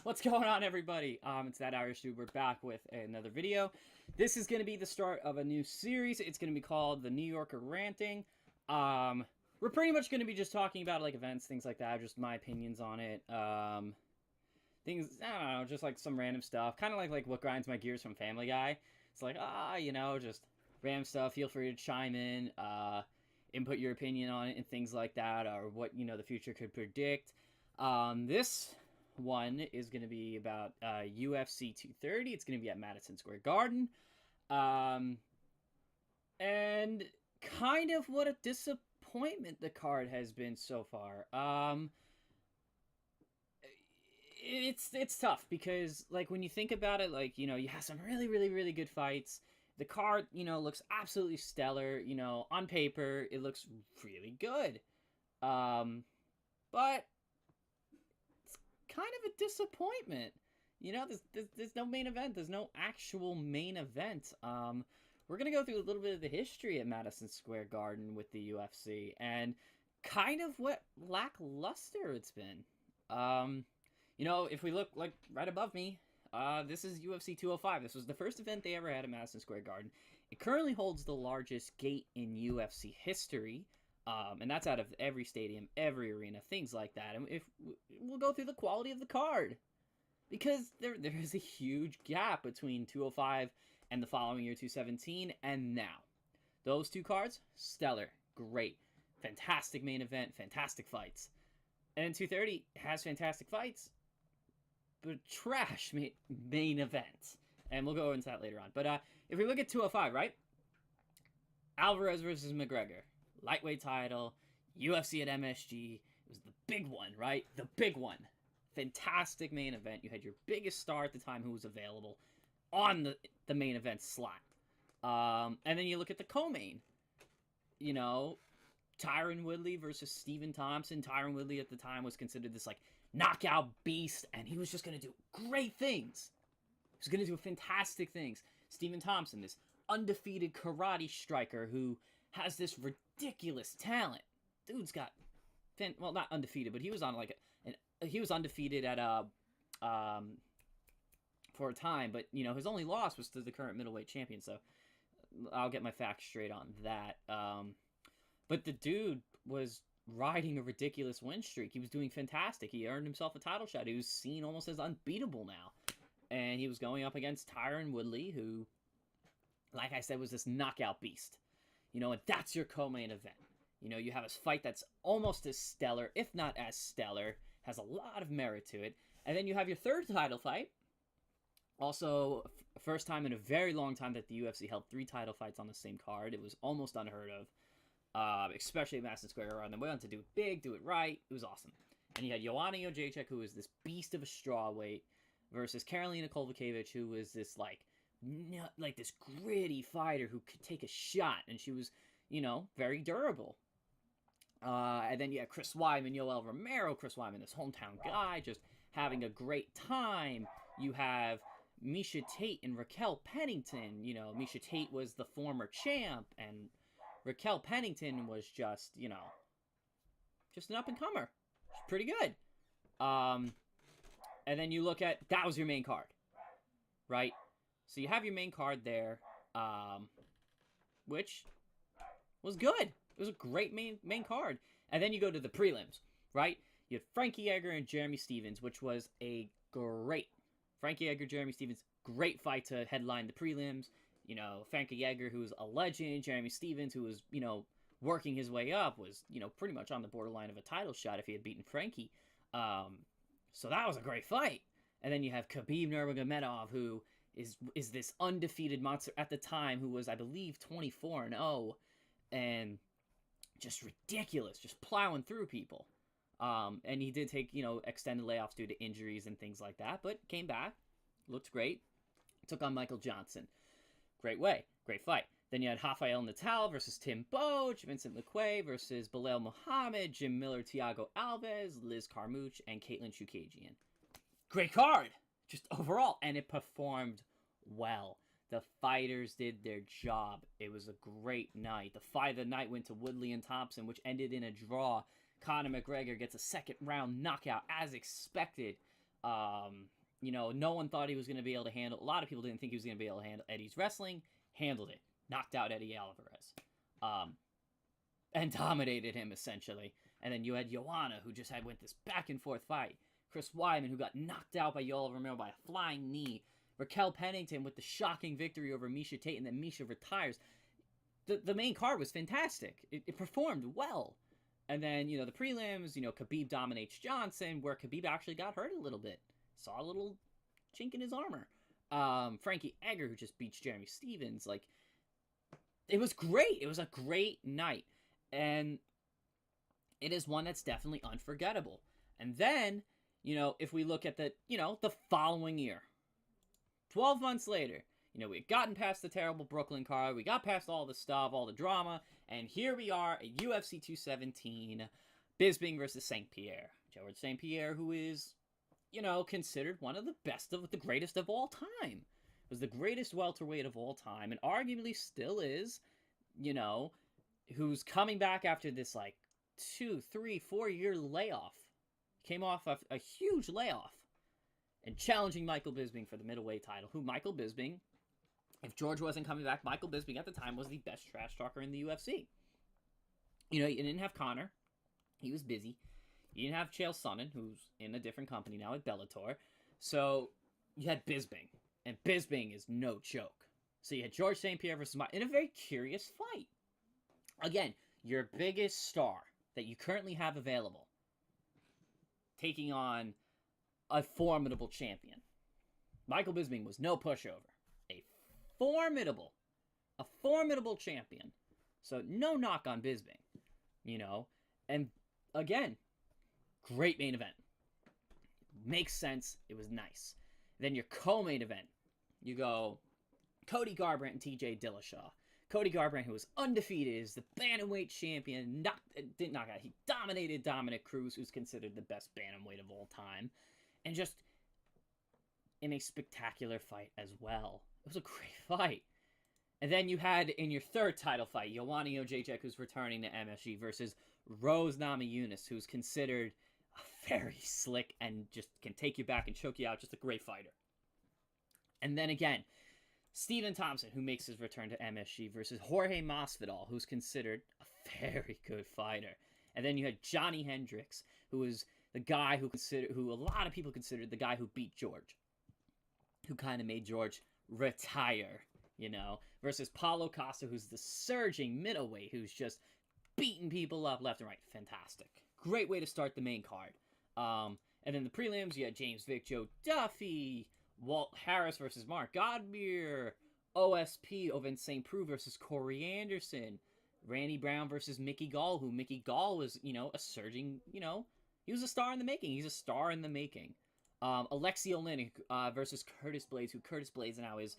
What's going on, everybody? It's that Irish dude. We're back with another video. This is going to be the start of a new series. It's going to be called the New Yorker Ranting. We're pretty much going to be just talking about like events, things like that, just my opinions on it. Things, I don't know, just like some random stuff. Kind of like what grinds my gears from Family Guy. It's like, just random stuff. Feel free to chime in, input your opinion on it and things like that, or what, the future could predict. This one is going to be about UFC 230. It's going to be at Madison Square Garden. And kind of what a disappointment the card has been so far. It's tough because, like, when you think about it, like, you have some really good fights. The card, looks absolutely stellar. On paper, it looks really good. But kind of a disappointment. There's no main event. There's no actual main event. We're going to go through a little bit of the history at Madison Square Garden with the UFC and kind of what lackluster it's been. If we look like right above me, this is UFC 205. This was the first event they ever had at Madison Square Garden. It currently holds the largest gate in UFC history. And that's out of every stadium, every arena, things like that. And if we'll go through the quality of the card, because there is a huge gap between 205 and the following year, 217, and now. Those two cards, stellar, great, fantastic main event, fantastic fights. And 230 has fantastic fights, but trash main event. And we'll go into that later on. But if we look at 205, right? Alvarez versus McGregor. Lightweight title, UFC at MSG. It was the big one, right? The big one. Fantastic main event. You had your biggest star at the time who was available on the main event slot. And then you look at the co-main. Tyron Woodley versus Stephen Thompson. Tyron Woodley at the time was considered this, like, knockout beast, and he was just going to do great things. He was going to do fantastic things. Stephen Thompson, this undefeated karate striker who has this ridiculous talent. Dude's got, well, not undefeated, but he was on he was undefeated at for a time, but his only loss was to the current middleweight champion. So I'll get my facts straight on that. But the dude was riding a ridiculous win streak. He was doing fantastic. He earned himself a title shot. He was seen almost as unbeatable now, and he was going up against Tyron Woodley, who, like I said, was this knockout beast. And that's your co-main event. You have a fight that's almost as stellar, if not as stellar, has a lot of merit to it. And then you have your third title fight. Also, first time in a very long time that the UFC held 3 title fights on the same card. It was almost unheard of, especially at Madison Square Garden. They went on to do it big, do it right. It was awesome. And you had Joanna Jędrzejczyk, who was this beast of a strawweight, versus Karolina Kowalkiewicz, who was this, like this gritty fighter who could take a shot, and she was, very durable. And then you have Chris Weidman, Yoel Romero. Chris Weidman, this hometown guy, just having a great time. You have Miesha Tate and Raquel Pennington. Miesha Tate was the former champ, and Raquel Pennington was just an up-and-comer. She's pretty good. And then you look at, that was your main card, right? So you have your main card there, which was good. It was a great main card. And then you go to the prelims, right? You had Frankie Edgar and Jeremy Stephens, which was a great Frankie Edgar, Jeremy Stephens, great fight to headline the prelims. Frankie Edgar, who was a legend, Jeremy Stephens, who was, working his way up, was, pretty much on the borderline of a title shot if he had beaten Frankie. So that was a great fight. And then you have Khabib Nurmagomedov, who is this undefeated monster at the time, who was, I believe, 24-0, and just ridiculous, just plowing through people. And he did take, extended layoffs due to injuries and things like that, but came back, looked great, took on Michael Johnson. Great fight. Then you had Rafael Natal versus Tim Boetsch, Vincent Lequay versus Belal Muhammad, Jim Miller, Thiago Alves, Liz Carmouche, and Caitlin Chookagian. Great card, just overall, and it performed well. The fighters did their job. It was a great night. The fight of the night went to Woodley and Thompson, which ended in a draw. Conor McGregor gets a second round knockout as expected. No one thought he was going to be able to handle. A lot of people didn't think he was going to be able to handle Eddie's wrestling. Handled it, knocked out Eddie Alvarez, and dominated him essentially. And then you had Joanna, who just went this back and forth fight. Chris Weidman, who got knocked out by Yoel Romero by a flying knee. Raquel Pennington with the shocking victory over Miesha Tate, and then Miesha retires. The main card was fantastic. It performed well. And then, the prelims, Khabib dominates Johnson, where Khabib actually got hurt a little bit. Saw a little chink in his armor. Frankie Edgar, who just beats Jeremy Stevens. It was great. It was a great night. And it is one that's definitely unforgettable. And then, if we look at the following year, 12 months later, we had gotten past the terrible Brooklyn card. We got past all the stuff, all the drama. And here we are at UFC 217, Bisping versus St. Pierre. George St. Pierre, who is, considered one of the best of the greatest of all time. Was the greatest welterweight of all time, and arguably still is, who's coming back after this, 2, 3, 4 year layoff. Came off a huge layoff. And challenging Michael Bisping for the middleweight title, who Michael Bisping, if George wasn't coming back, Michael Bisping at the time was the best trash talker in the UFC. You didn't have Conor. He was busy. You didn't have Chael Sonnen, who's in a different company now at Bellator. So you had Bisping. And Bisping is no joke. So you had George St. Pierre versus Mike in a very curious fight. Again, your biggest star that you currently have available taking on a formidable champion. Michael Bisping was no pushover. A formidable champion. So no knock on Bisping, And again, great main event. Makes sense. It was nice. Then your co-main event, you go Cody Garbrandt and TJ Dillashaw. Cody Garbrandt, who was undefeated, is the bantamweight champion. Didn't knock out. He dominated Dominic Cruz, who's considered the best bantamweight of all time. And just in a spectacular fight as well. It was a great fight. And then you had in your third title fight, Joanna Jędrzejczyk, who's returning to MSG, versus Rose Namajunas, who's considered very slick and just can take you back and choke you out. Just a great fighter. And then again, Stephen Thompson, who makes his return to MSG, versus Jorge Masvidal, who's considered a very good fighter. And then you had Johnny Hendricks, who was the guy who a lot of people considered the guy who beat George, who kind of made George retire, versus Paulo Costa, who's the surging middleweight, who's just beating people up left and right. Fantastic. Great way to start the main card. And then the prelims, you had James Vick, Joe Duffy, Walt Harris versus Mark Godbeer, OSP, Ovince St. Preux versus Corey Anderson, Randy Brown versus Mickey Gall, who Mickey Gall was, a surging, he was a star in the making. He's a star in the making. Alexi Oleinik versus Curtis Blades, who Curtis Blades now is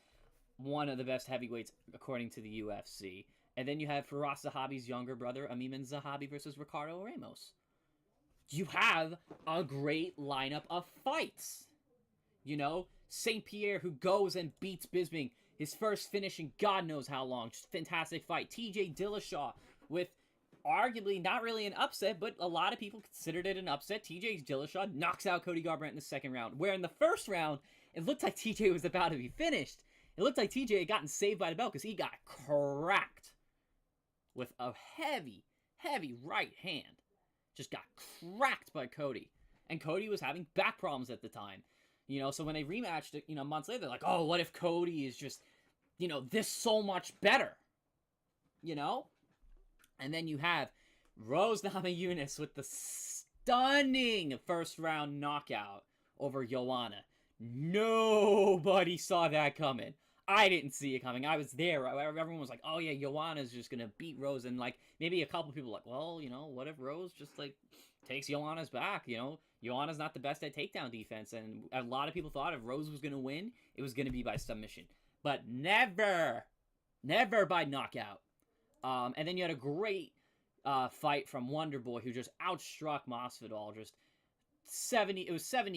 one of the best heavyweights according to the UFC. And then you have Firas Zahabi's younger brother, Amiman Zahabi, versus Ricardo Ramos. You have a great lineup of fights. St. Pierre, who goes and beats Bisping. His first finish in God knows how long. Just fantastic fight. TJ Dillashaw with arguably not really an upset, but a lot of people considered it an upset. TJ Dillashaw knocks out Cody Garbrandt in the second round, where in the first round, it looked like TJ was about to be finished. It looked like TJ had gotten saved by the bell because he got cracked with a heavy, heavy right hand. Just got cracked by Cody. And Cody was having back problems at the time. So when they rematched it, months later, they're like, oh, what if Cody is just, this so much better? And then you have Rose Namajunas with the stunning first round knockout over Joanna. Nobody saw that coming. I didn't see it coming. I was there. Everyone was like, oh yeah, Joanna's just going to beat Rose. And maybe a couple people like, well, what if Rose just takes Joanna's back? Joanna's not the best at takedown defense. And a lot of people thought if Rose was going to win, it was going to be by submission. But never by knockout. And then you had a great fight from Wonder Boy, who just outstruck Masvidal. Just 70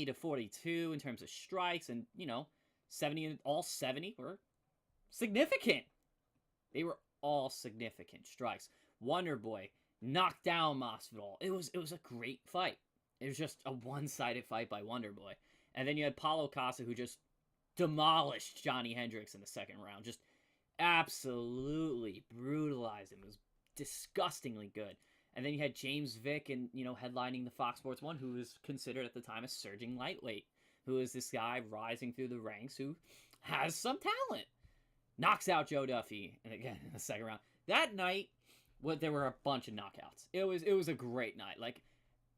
to 42 in terms of strikes, and 70 were significant. They were all significant strikes. Wonder Boy knocked down Masvidal. It was a great fight. It was just a one-sided fight by Wonder Boy. And then you had Paulo Costa, who just demolished Johnny Hendricks in the second round. Just absolutely brutalized him. It was disgustingly good. And then you had James Vick and, headlining the Fox Sports 1, who was considered at the time a surging lightweight, who is this guy rising through the ranks who has some talent. Knocks out Joe Duffy, and again, in the second round. That night, there were a bunch of knockouts. It was a great night. Like,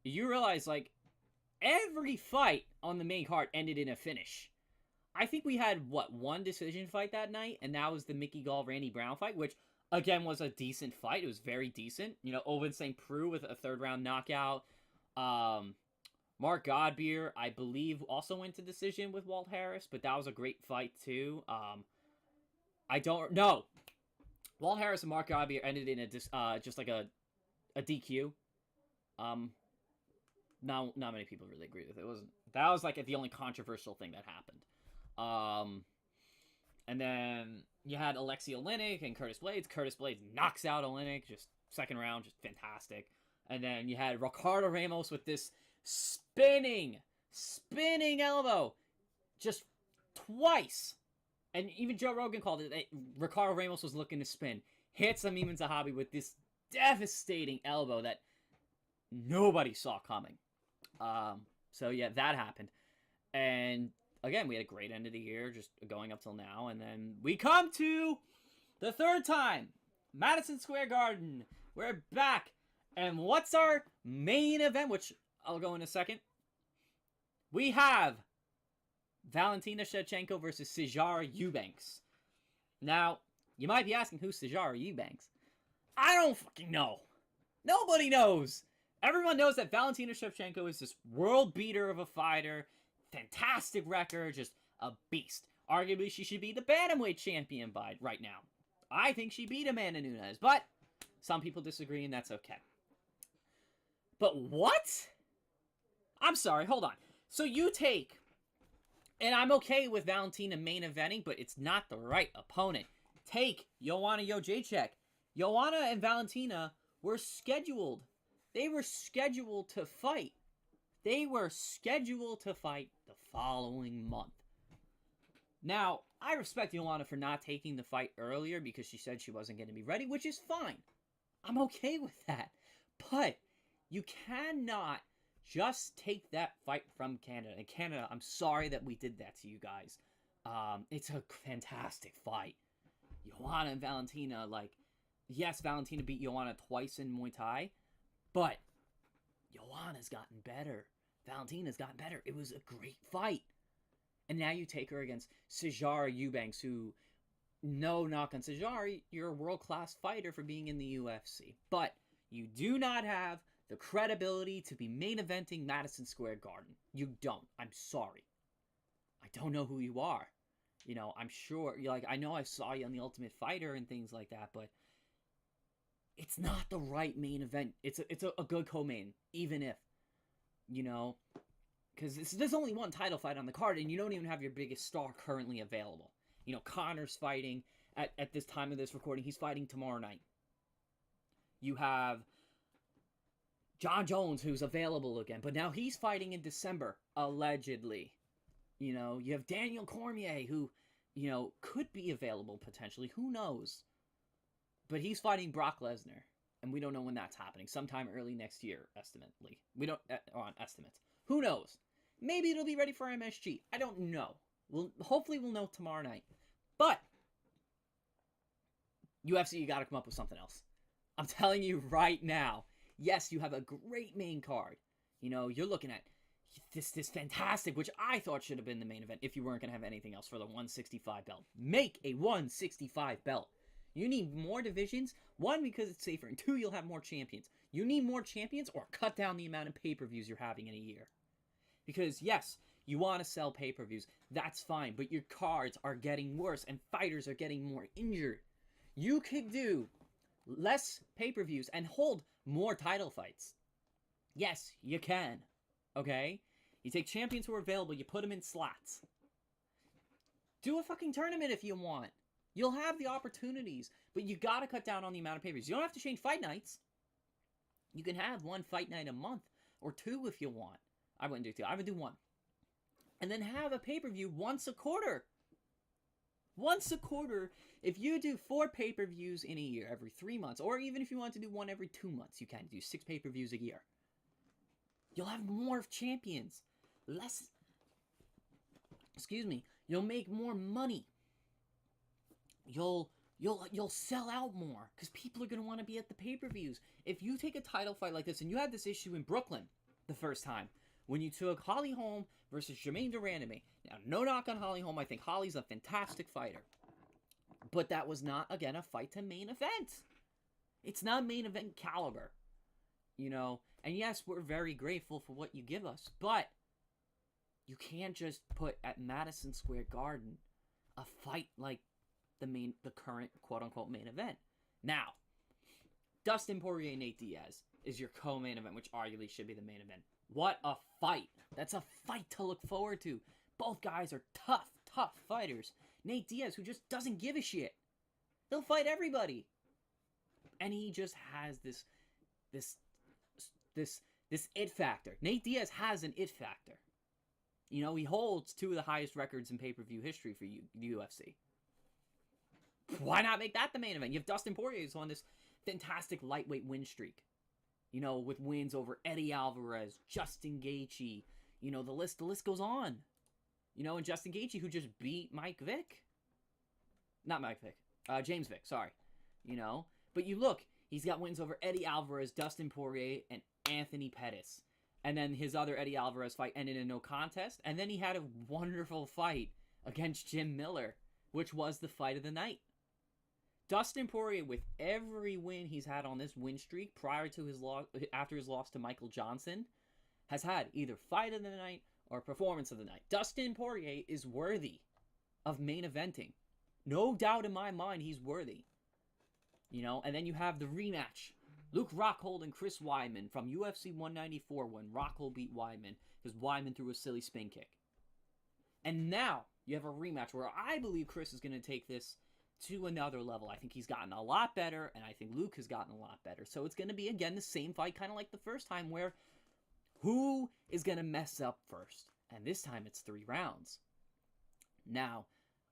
you realize, like, every fight on the main card ended in a finish. I think we had, one decision fight that night, and that was the Mickey Gall-Randy Brown fight, which, again, was a decent fight. It was very decent. Ovince St. Preux with a third-round knockout. Mark Godbeer, I believe, also went to decision with Walt Harris, but that was a great fight, too. I don't know. Walt Harris and Mark Godbeer ended in just like a DQ. Not many people really agree with it. That was like the only controversial thing that happened. And then you had Alexei Oleinik and Curtis Blades. Curtis Blades knocks out Oleinik, just second round, just fantastic. And then you had Ricardo Ramos with this spinning elbow, just twice. And even Joe Rogan called it. Ricardo Ramos was looking to spin. Hits Amin Zahabi with this devastating elbow that nobody saw coming. So yeah, that happened. And again, we had a great end of the year, just going up till now. And then we come to the third time. Madison Square Garden. We're back. And what's our main event, which I'll go in a second? We have Valentina Shevchenko versus Sijara Eubanks. Now, you might be asking, who's Sijara Eubanks? I don't fucking know. Nobody knows. Everyone knows that Valentina Shevchenko is this world beater of a fighter. Fantastic record, just a beast. Arguably, she should be the bantamweight champion by right now. I think she beat Amanda Nunes, but some people disagree, and that's okay. But what? I'm sorry, hold on. So you take, and I'm okay with Valentina main eventing, but it's not the right opponent. Take Joanna Jędrzejczyk. Joanna and Valentina were scheduled. They were scheduled to fight. They were scheduled to fight the following month. Now, I respect Joanna for not taking the fight earlier because she said she wasn't going to be ready, which is fine. I'm okay with that. But you cannot just take that fight from Canada. And Canada, I'm sorry that we did that to you guys. It's a fantastic fight. Joanna and Valentina, yes, Valentina beat Joanna twice in Muay Thai, but Joanna's gotten better. Valentina's gotten better. It was a great fight. And now you take her against Sijara Eubanks, who, no knock on Sijara, you're a world-class fighter for being in the UFC. But you do not have the credibility to be main eventing Madison Square Garden. You don't. I'm sorry. I don't know who you are. I'm sure, I know I saw you on The Ultimate Fighter and things like that, but it's not the right main event. It's a good co-main, even if, because there's only one title fight on the card, and you don't even have your biggest star currently available. Connor's fighting at this time of this recording. He's fighting tomorrow night. You have John Jones, who's available again, but now he's fighting in December, allegedly. You have Daniel Cormier, who, could be available potentially. Who knows? But he's fighting Brock Lesnar, and we don't know when that's happening. Sometime early next year, estimately. We don't, on estimates. Who knows? Maybe it'll be ready for MSG. I don't know. Hopefully we'll know tomorrow night. But UFC, you got to come up with something else. I'm telling you right now. Yes, you have a great main card. You're looking at this fantastic, which I thought should have been the main event if you weren't going to have anything else for the 165 belt. Make a 165 belt. You need more divisions. One, because it's safer. And two, you'll have more champions. You need more champions or cut down the amount of pay-per-views you're having in a year. Because, yes, you want to sell pay-per-views. That's fine. But your cards are getting worse and fighters are getting more injured. You could do less pay-per-views and hold more title fights. Yes, you can. Okay? You take champions who are available, you put them in slots. Do a fucking tournament if you want. You'll have the opportunities, but you gotta cut down on the amount of pay-per-views. You don't have to change fight nights. You can have one fight night a month, or two if you want. I wouldn't do two. I would do one. and then have a pay-per-view once a quarter. Once a quarter, if you do 4 pay-per-views in a year, every 3 months, or even if you want to do one every 2 months, you can do 6 pay-per-views a year. You'll have more champions. Less, you'll make more money. You'll sell out more because people are going to want to be at the pay-per-views. If you take a title fight like this, and you had this issue in Brooklyn the first time, when you took Holly Holm versus Jermaine Durandame. Now, no knock on Holly Holm. I think Holly's a fantastic fighter. But that was not, again, a fight to main event. It's not main event caliber. You know, and yes, we're very grateful for what you give us, but you can't just put at Madison Square Garden a fight like the current quote-unquote main event. Now, Dustin Poirier, Nate Diaz is your co-main event, which arguably should be the main event. What a fight. That's a fight to look forward to. Both guys are tough fighters. Nate Diaz, who just doesn't give a shit. He'll fight everybody. And he just has this it factor. Nate Diaz has an it factor. You know, he holds 2 of the highest records in pay-per-view history for the UFC. Why not make that the main event? You have Dustin Poirier who's on this fantastic lightweight win streak. You know, with wins over Eddie Alvarez, Justin Gaethje. You know, the list goes on. You know, and Justin Gaethje, who just beat James Vick, sorry. You know, but you look, he's got wins over Eddie Alvarez, Dustin Poirier, and Anthony Pettis. And then his other Eddie Alvarez fight ended in no contest. And then he had a wonderful fight against Jim Miller, which was the fight of the night. Dustin Poirier, with every win he's had on this win streak after his loss to Michael Johnson, has had either fight of the night or performance of the night. Dustin Poirier is worthy of main eventing. No doubt in my mind he's worthy. You know, and then you have the rematch. Luke Rockhold and Chris Weidman from UFC 194 when Rockhold beat Weidman because Weidman threw a silly spin kick. And now you have a rematch where I believe Chris is going to take this to another level. I think he's gotten a lot better, and I think Luke has gotten a lot better. So it's going to be, again, the same fight, kind of like the first time, where who is going to mess up first? And this time it's 3 rounds. Now,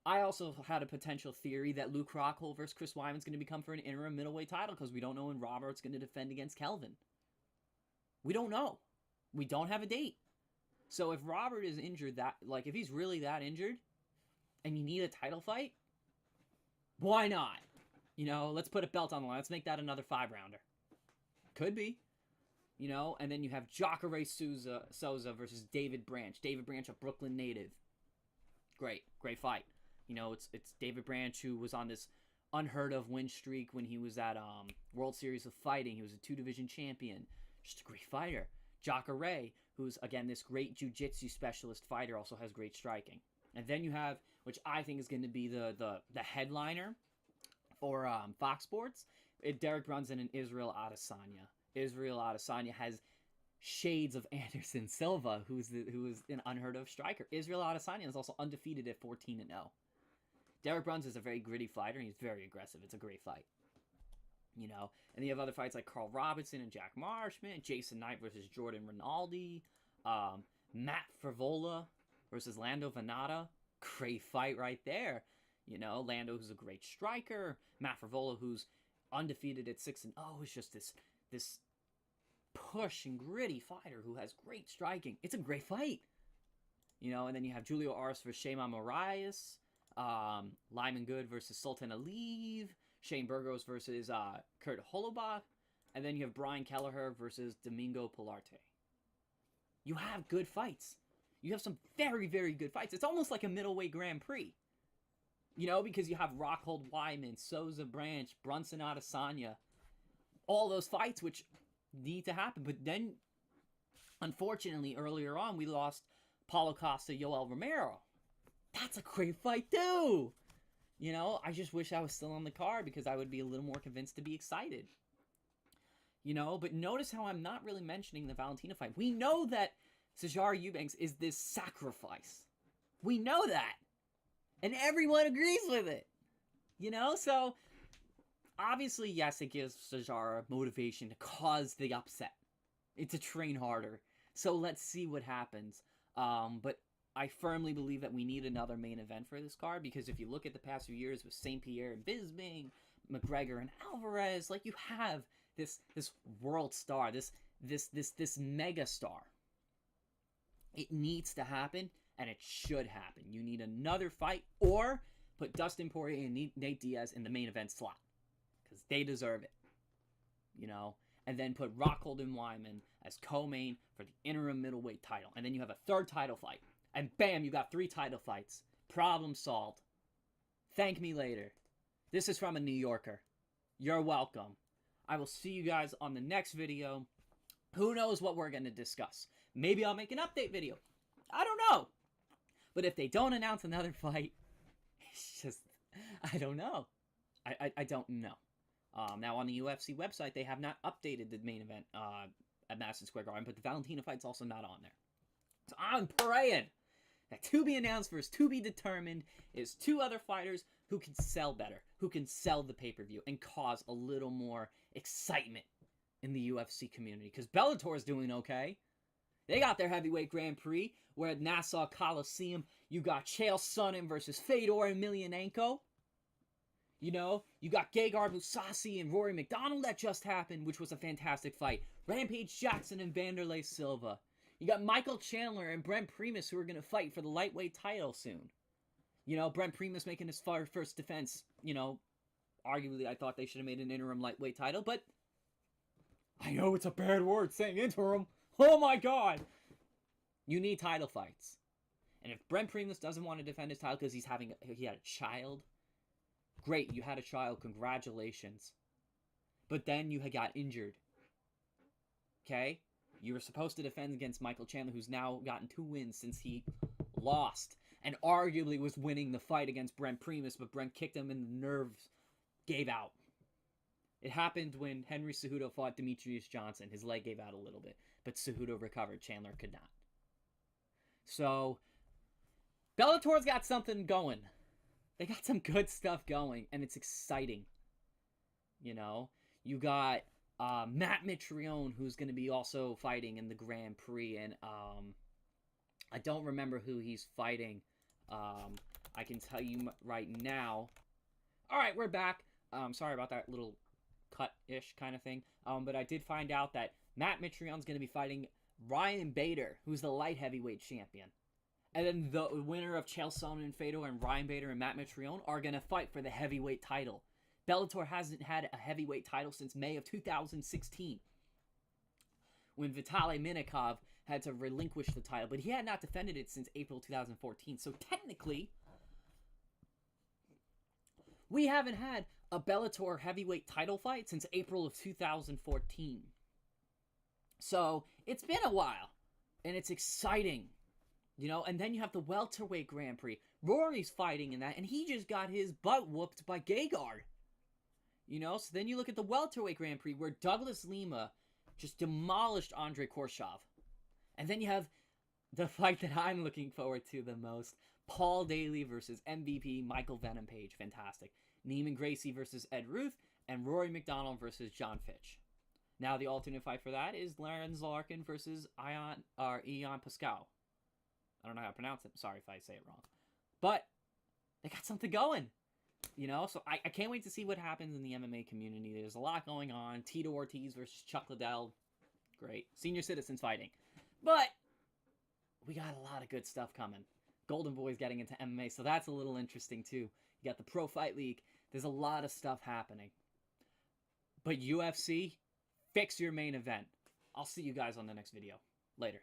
I also had a potential theory that Luke Rockhold versus Chris Weidman is going to become for an interim middleweight title because we don't know when Robert's going to defend against Kelvin. We don't know. We don't have a date. So if Robert is injured, if he's really that injured, and you need a title fight, why not? You know, let's put a belt on the line. Let's make that another 5-rounder. Could be. You know, and then you have Jacare Souza versus David Branch. David Branch, a Brooklyn native. Great fight. You know, it's David Branch, who was on this unheard of win streak when he was at World Series of Fighting. He was a 2-division champion. Just a great fighter. Jacare, who's, again, this great jiu-jitsu specialist fighter, also has great striking. And then you have, which I think is going to be the headliner for Fox Sports, Derek Brunson and Israel Adesanya. Israel Adesanya has shades of Anderson Silva, who is an unheard of striker. Israel Adesanya is also undefeated at 14-0. Derek Brunson is a very gritty fighter, and he's very aggressive. It's a great fight. You know, and you have other fights like Carl Robinson and Jack Marshman, Jason Knight versus Jordan Rinaldi, Matt Favola versus Lando Venata. Great fight right there. You know, Lando, who's a great striker. Matt Favola, who's undefeated at 6-0, is just this push and gritty fighter who has great striking. It's a great fight. You know, and then you have Julio Arce versus Shayman Moraes, Lyman Good versus Sultan Aliyev, Shane Burgos versus Kurt Holobach, and then you have Brian Kelleher versus Domingo Pilarte. You have good fights. You have some very, very good fights. It's almost like a middleweight Grand Prix. You know, because you have Rockhold Weidman, Souza Branch, Brunson Adesanya, all those fights which need to happen. But then, unfortunately, earlier on, we lost Paulo Costa, Yoel Romero. That's a great fight, too! You know, I just wish I was still on the card because I would be a little more convinced to be excited. You know, but notice how I'm not really mentioning the Valentina fight. We know that Sijara Eubanks is this sacrifice. We know that. And everyone agrees with it. You know, so obviously, yes, it gives Sijara motivation to cause the upset. It's to train harder. So let's see what happens. But I firmly believe that we need another main event for this card, because if you look at the past few years with St. Pierre and Bisping, McGregor and Alvarez, like, you have this world star, this mega star. It needs to happen, and it should happen. You need another fight, or put Dustin Poirier and Nate Diaz in the main event slot, because they deserve it, you know. And then put Rockhold and Wyman as co-main for the interim middleweight title, and then you have a third title fight, and bam, you got 3 title fights. Problem solved. Thank me later. This is from a New Yorker. You're welcome. I will see you guys on the next video. Who knows what we're going to discuss? Maybe I'll make an update video. I don't know. But if they don't announce another fight, it's just, I don't know. I don't know. Now, on the UFC website, they have not updated the main event at Madison Square Garden, but the Valentina fight's also not on there. So I'm praying that to be announced versus to be determined is 2 other fighters who can sell better, who can sell the pay-per-view and cause a little more excitement in the UFC community. Because Bellator is doing okay. They got their heavyweight Grand Prix, where at Nassau Coliseum, you got Chael Sonnen versus Fedor Emelianenko. You know, you got Gegard Mousasi and Rory McDonald that just happened, which was a fantastic fight. Rampage Jackson and Vanderlei Silva. You got Michael Chandler and Brent Primus, who are going to fight for the lightweight title soon. You know, Brent Primus making his first defense. You know, arguably I thought they should have made an interim lightweight title, but I know it's a bad word saying interim. Oh my god! You need title fights. And if Brent Primus doesn't want to defend his title because he had a child, great, you had a child, congratulations. But then you had got injured. Okay? You were supposed to defend against Michael Chandler, who's now gotten 2 wins since he lost, and arguably was winning the fight against Brent Primus, but Brent kicked him and the nerves gave out. It happened when Henry Cejudo fought Demetrius Johnson. His leg gave out a little bit, but Cejudo recovered. Chandler could not. So, Bellator's got something going. They got some good stuff going, and it's exciting. You know, you got Matt Mitrione, who's going to be also fighting in the Grand Prix, and I don't remember who he's fighting. I can tell you right now. All right, we're back. Sorry about that little cut-ish kind of thing. But I did find out that Matt Mitrione's going to be fighting Ryan Bader, who's the light heavyweight champion. And then the winner of Chael Sonnen and Fedor and Ryan Bader and Matt Mitrione are going to fight for the heavyweight title. Bellator hasn't had a heavyweight title since May of 2016, when Vitaly Minakov had to relinquish the title, but he had not defended it since April 2014. So technically, we haven't had a Bellator heavyweight title fight since April of 2014. So it's been a while, and it's exciting. You know, and then you have the welterweight Grand Prix. Rory's fighting in that, and he just got his butt whooped by Gegard. You know, so then you look at the welterweight Grand Prix, where Douglas Lima just demolished Andre Korshov. And then you have the fight that I'm looking forward to the most, Paul Daly versus MVP Michael Venom Page. Fantastic. Neiman Gracie versus Ed Ruth, and Rory McDonald versus John Fitch. Now the alternate fight for that is Lorenz Larkin versus Ion Pascal. I don't know how to pronounce it. Sorry if I say it wrong. But they got something going. You know, so I can't wait to see what happens in the MMA community. There's a lot going on. Tito Ortiz versus Chuck Liddell. Great. Senior citizens fighting. But we got a lot of good stuff coming. Golden Boy's getting into MMA, so that's a little interesting too. You got the Pro Fight League. There's a lot of stuff happening. But UFC, fix your main event. I'll see you guys on the next video. Later.